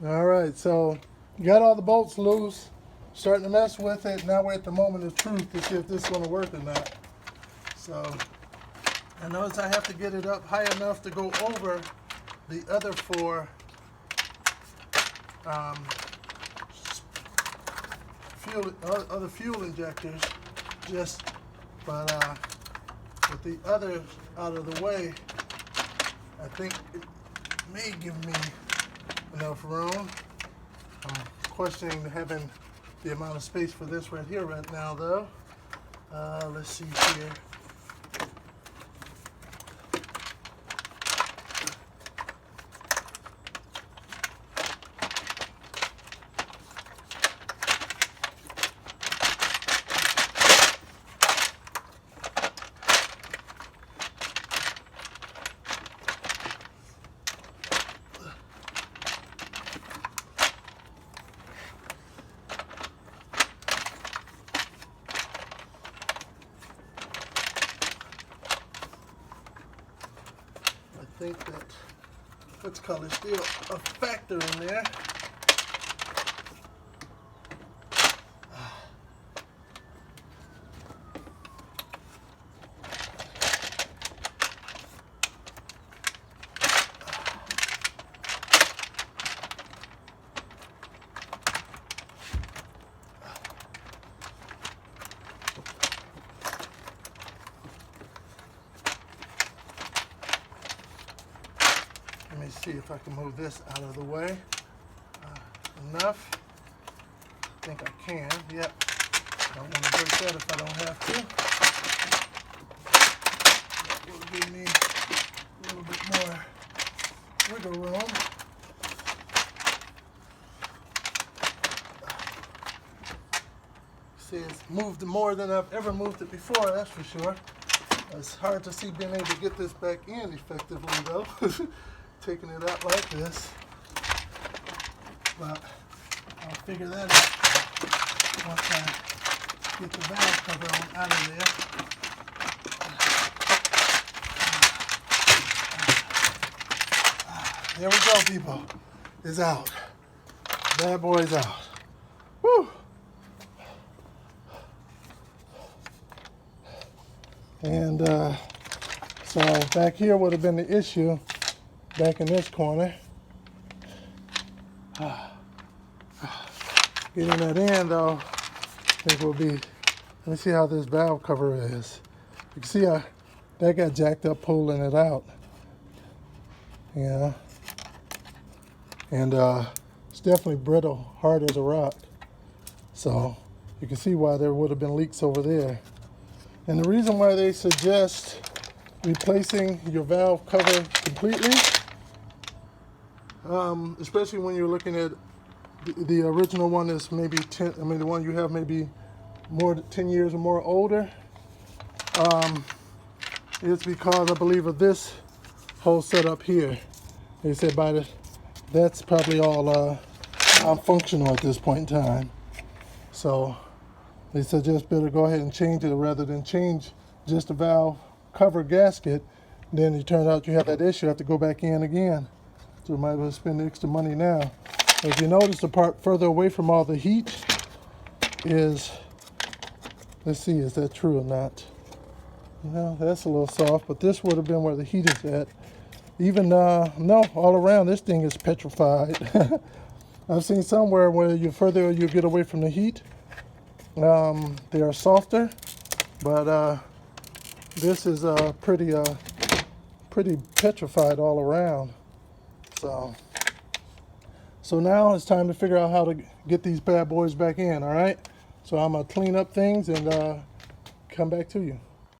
All right, so you got all the bolts loose, starting to mess with it. Now we're at the moment of truth to see if this is going to work or not. So I notice I have to get it up high enough to go over the other four other fuel injectors, but with the other out of the way, I think it may give me enough room. I'm questioning having the amount of space for this right here right now though. Let's see here. I think that what's called is still a factor in there. Let me see if I can move this out of the way. Enough. I think I can. Yep. Don't want to break that if I don't have to. That will give me a little bit more wiggle room. See, it's moved more than I've ever moved it before, that's for sure. It's hard to see being able to get this back in effectively though. Taking it out like this, but I'll figure that out once I get the valve cover on out of there. There we go, people. It's out. Bad boy's out. Woo! And so back here would have been the issue. Back in this corner, getting that in though, I think will be, let me see how this valve cover is. You can see how that got jacked up pulling it out. Yeah. And it's definitely brittle, hard as a rock. So you can see why there would have been leaks over there. And the reason why they suggest replacing your valve cover completely, especially when you're looking at the original one is maybe 10, I mean the one you have maybe more than 10 years or more older, it's because I believe of this whole setup here. They said that's probably all non-functional at this point in time. So they suggest better go ahead and change it rather than change just the valve cover gasket. Then it turns out you have that issue, you have to go back in again. So we might as well spend the extra money now. If you notice, the part further away from all the heat is, let's see, is that true or not? No, that's a little soft, but this would have been where the heat is at. Even, no, all around this thing is petrified. I've seen somewhere where the further you get away from the heat, they are softer, but this is pretty petrified all around. So now it's time to figure out how to get these bad boys back in, all right? So I'm gonna clean up things and come back to you.